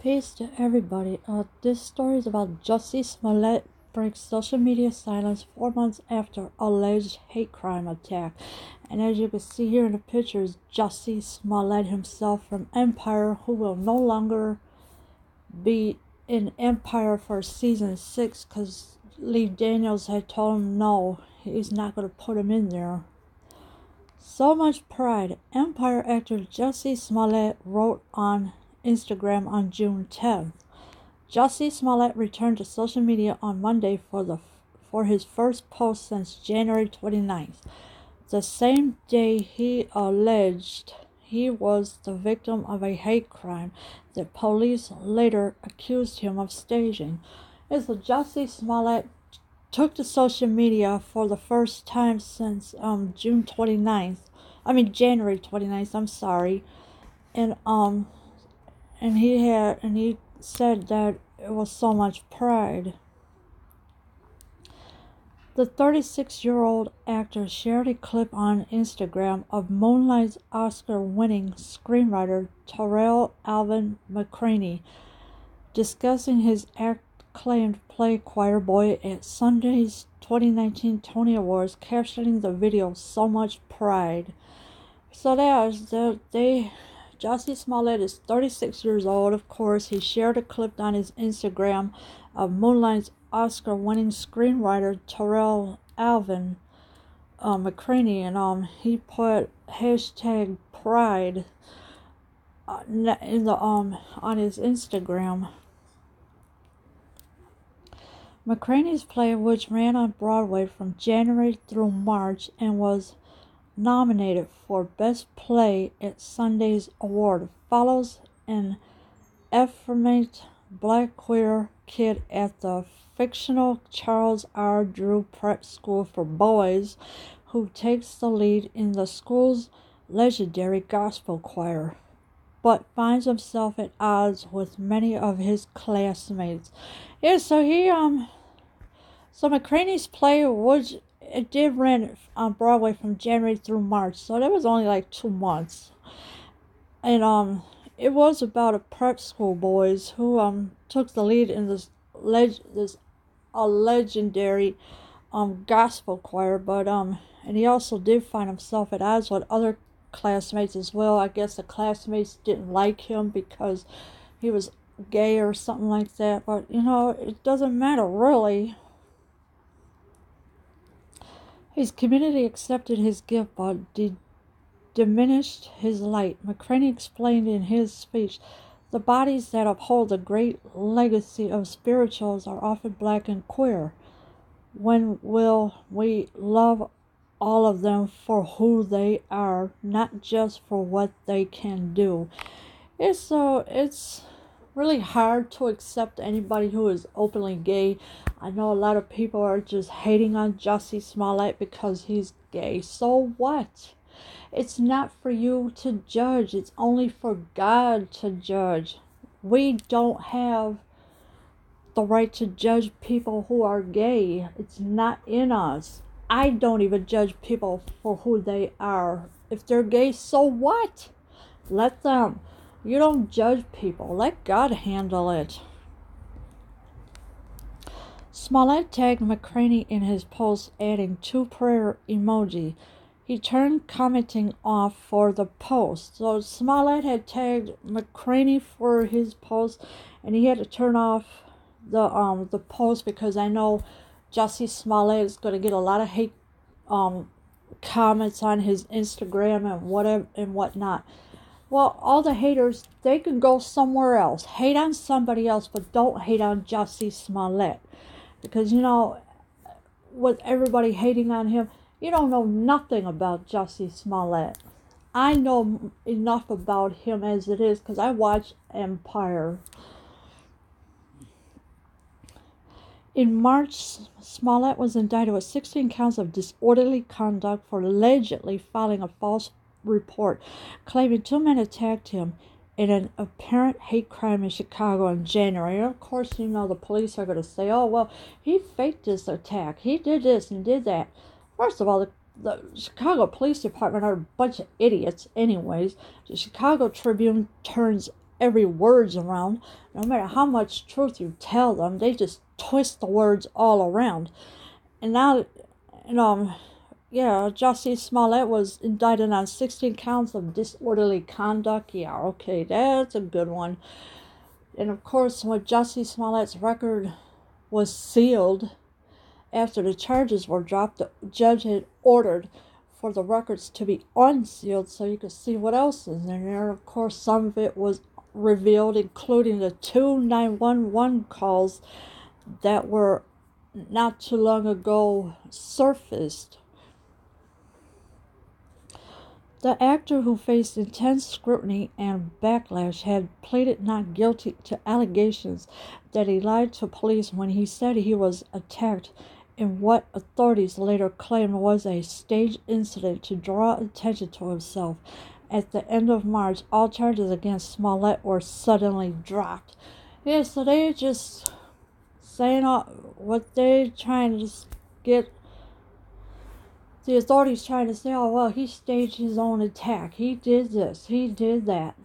Peace to everybody. This story is about Jussie Smollett breaks social media silence 4 months after alleged hate crime attack. And as you can see here in the pictures, Jussie Smollett himself from Empire, who will no longer be in Empire for season 6 because Lee Daniels had told him no, he's not going to put him in there. So much pride. Empire actor Jussie Smollett wrote on Instagram on June 10th. Jussie Smollett returned to social media on Monday for his first post since January 29th, the same day he alleged he was the victim of a hate crime that police later accused him of staging. So Jussie Smollett took to social media for the first time since January 29th, I'm sorry. And he said that it was so much pride. The 36-year-old actor shared a clip on Instagram of Moonlight's Oscar-winning screenwriter Terrell Alvin McCraney discussing his acclaimed play Choir Boy at Sunday's 2019 Tony Awards, captioning the video "So Much Pride." So Jussie Smollett is 36 years old, of course. He shared a clip on his Instagram of Moonlight's Oscar-winning screenwriter Terrell Alvin McCraney, and he put hashtag pride on his Instagram. McCraney's play, which ran on Broadway from January through March and was nominated for Best Play at Sunday's award, follows an effeminate black queer kid at the fictional Charles R. Drew Prep School for Boys who takes the lead in the school's legendary gospel choir, but finds himself at odds with many of his classmates. So McCraney's play it did run on Broadway from January through March, so that was only like 2 months. And it was about a prep school boys who took the lead in this legendary gospel choir, but and he also did find himself at odds with other classmates as well. I guess the classmates didn't like him because he was gay or something like that, but it doesn't matter really. His community accepted his gift but diminished his light. McCraney explained in his speech, "The bodies that uphold the great legacy of spirituals are often black and queer. When will we love all of them for who they are, not just for what they can do?" It's really hard to accept anybody who is openly gay. I know a lot of people are just hating on Jussie Smollett because he's gay. So what? It's not for you to judge. It's only for God to judge. We don't have the right to judge people who are gay. It's not in us. I don't even judge people for who they are. If they're gay, so what? Let them. You don't judge people. Let God handle it. Smollett tagged McCraney in his post, adding 2 prayer emoji. He turned commenting off for the post. So Smollett had tagged McCraney for his post, and he had to turn off the post because I know Jussie Smollett is going to get a lot of hate comments on his Instagram and whatnot. Well, all the haters, they can go somewhere else. Hate on somebody else, but don't hate on Jussie Smollett. Because, with everybody hating on him, you don't know nothing about Jussie Smollett. I know enough about him as it is because I watch Empire. In March, Smollett was indicted with 16 counts of disorderly conduct for allegedly filing a false report claiming 2 men attacked him in an apparent hate crime in Chicago in January. And of course, the police are going to say, "Oh, well, he faked this attack. He did this and did that." First of all, the Chicago Police Department are a bunch of idiots anyways. The Chicago Tribune turns every words around. No matter how much truth you tell them, they just twist the words all around. And now, Jussie Smollett was indicted on 16 counts of disorderly conduct. Yeah, okay, that's a good one. And of course, when Jussie Smollett's record was sealed after the charges were dropped, the judge had ordered for the records to be unsealed so you could see what else is in there. Of course, some of it was revealed, including the 2 911 calls that were not too long ago surfaced. The actor, who faced intense scrutiny and backlash, had pleaded not guilty to allegations that he lied to police when he said he was attacked in what authorities later claimed was a staged incident to draw attention to himself. At the end of March, all charges against Smollett were suddenly dropped. Yeah, so they just saying what they're trying to get the authorities trying to say, oh, well, he staged his own attack. He did this. He did that.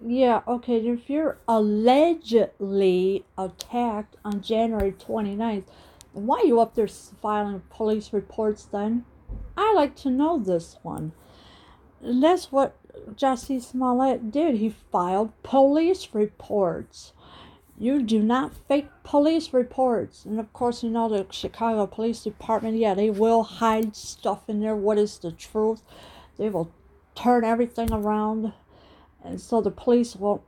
Yeah, okay, if you're allegedly attacked on January 29th, why are you up there filing police reports then? I like to know this one. And that's what Jussie Smollett did. He filed police reports. You do not fake police reports. And of course, the Chicago Police Department, yeah, they will hide stuff in there. What is the truth? They will turn everything around. And so the police won't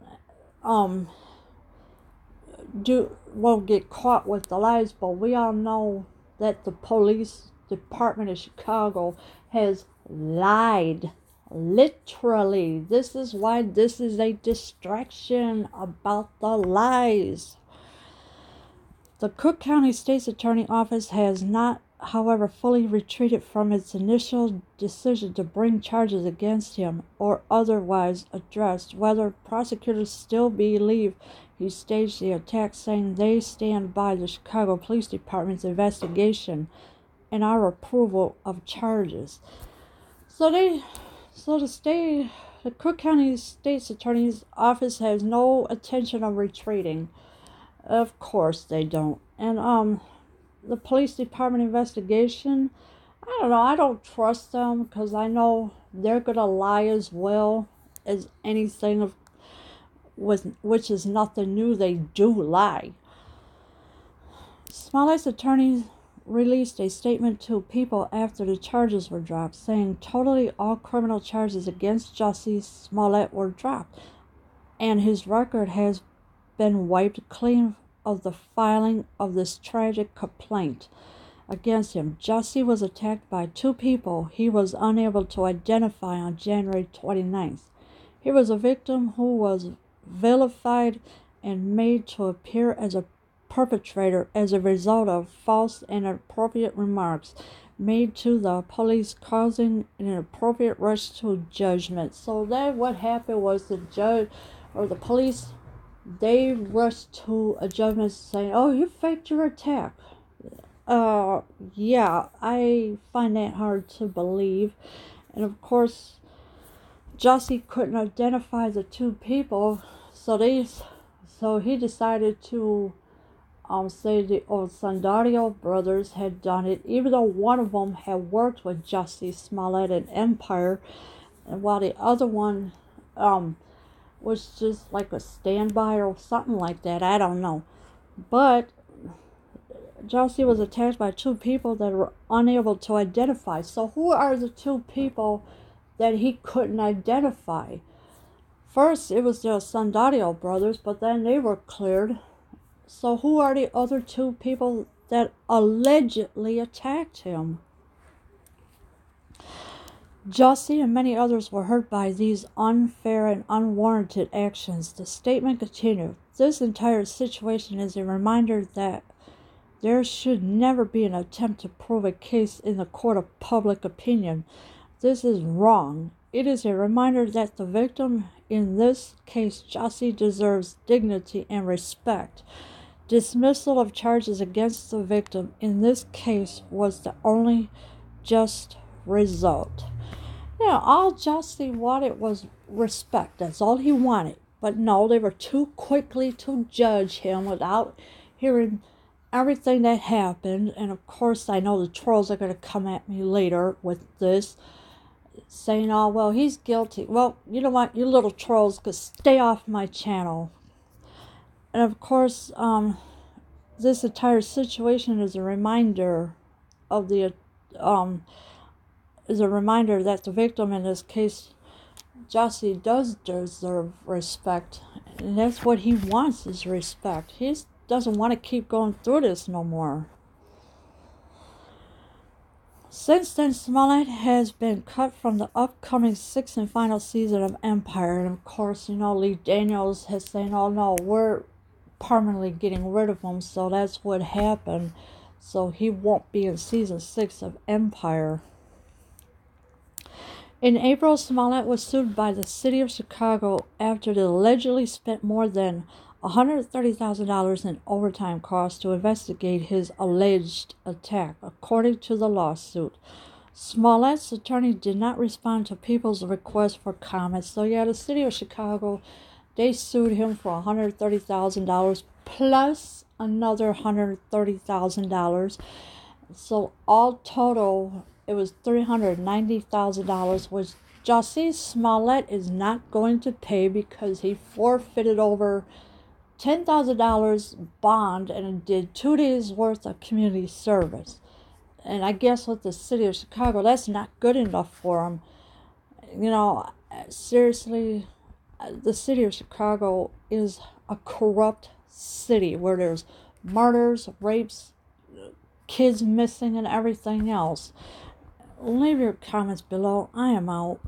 get caught with the lies. But we all know that the police department of Chicago has lied. Literally, this is why this is a distraction about the lies. The Cook County State's Attorney Office has not, however, fully retreated from its initial decision to bring charges against him or otherwise addressed whether prosecutors still believe he staged the attack, saying they stand by the Chicago Police Department's investigation and our approval of charges. So the Cook County State's Attorney's Office has no intention of retreating. Of course they don't. And the police department investigation, I don't know. I don't trust them because I know they're gonna lie as well as anything which is nothing new. They do lie. Smollett's attorney released a statement to People after the charges were dropped, saying totally all criminal charges against Jussie Smollett were dropped, and his record has been wiped clean of the filing of this tragic complaint against him. Jussie was attacked by 2 people he was unable to identify on January 29th. He was a victim who was vilified and made to appear as a perpetrator as a result of false and inappropriate remarks made to the police, causing an inappropriate rush to judgment. So that what happened was the judge or the police, they rushed to a judgment saying, oh, you faked your attack. Yeah, I find that hard to believe. And of course, Jussie couldn't identify the 2 people, so he decided to say the Sandario brothers had done it, even though one of them had worked with Jussie Smollett and Empire, and while the other one was just like a standby or something like that. I don't know. But Jussie was attacked by 2 people that were unable to identify. So who are the 2 people that he couldn't identify? First, it was the Sandario brothers, but then they were cleared. So who are the other 2 people that allegedly attacked him? Jussie and many others were hurt by these unfair and unwarranted actions. The statement continued, this entire situation is a reminder that there should never be an attempt to prove a case in the court of public opinion. This is wrong. It is a reminder that the victim, in this case Jussie, deserves dignity and respect. Dismissal of charges against the victim in this case was the only just result. Now, all Jussie wanted was respect. That's all he wanted. But no, they were too quickly to judge him without hearing everything that happened. And of course, I know the trolls are going to come at me later with this, saying, oh, well, he's guilty. Well, you know what? You little trolls could stay off my channel. And of course, this entire situation is a reminder of the is a reminder that the victim in this case, Jussie, does deserve respect, and that's what he wants, is respect. He doesn't want to keep going through this no more. Since then, Smollett has been cut from the upcoming 6th and final season of Empire, and of course, Lee Daniels has said, oh no, we're permanently getting rid of him, so that's what happened. So he won't be in season 6 of Empire. In April, Smollett was sued by the city of Chicago after they allegedly spent more than $130,000 in overtime costs to investigate his alleged attack, according to the lawsuit. Smollett's attorney did not respond to people's request for comments. So yeah, the city of Chicago, they sued him for $130,000 plus another $130,000. So all total, it was $390,000, which Jussie Smollett is not going to pay because he forfeited over $10,000 bond and did 2 days worth of community service. And I guess with the city of Chicago, that's not good enough for him. Seriously, the city of Chicago is a corrupt city where there's murders, rapes, kids missing, and everything else. Leave your comments below. I am out.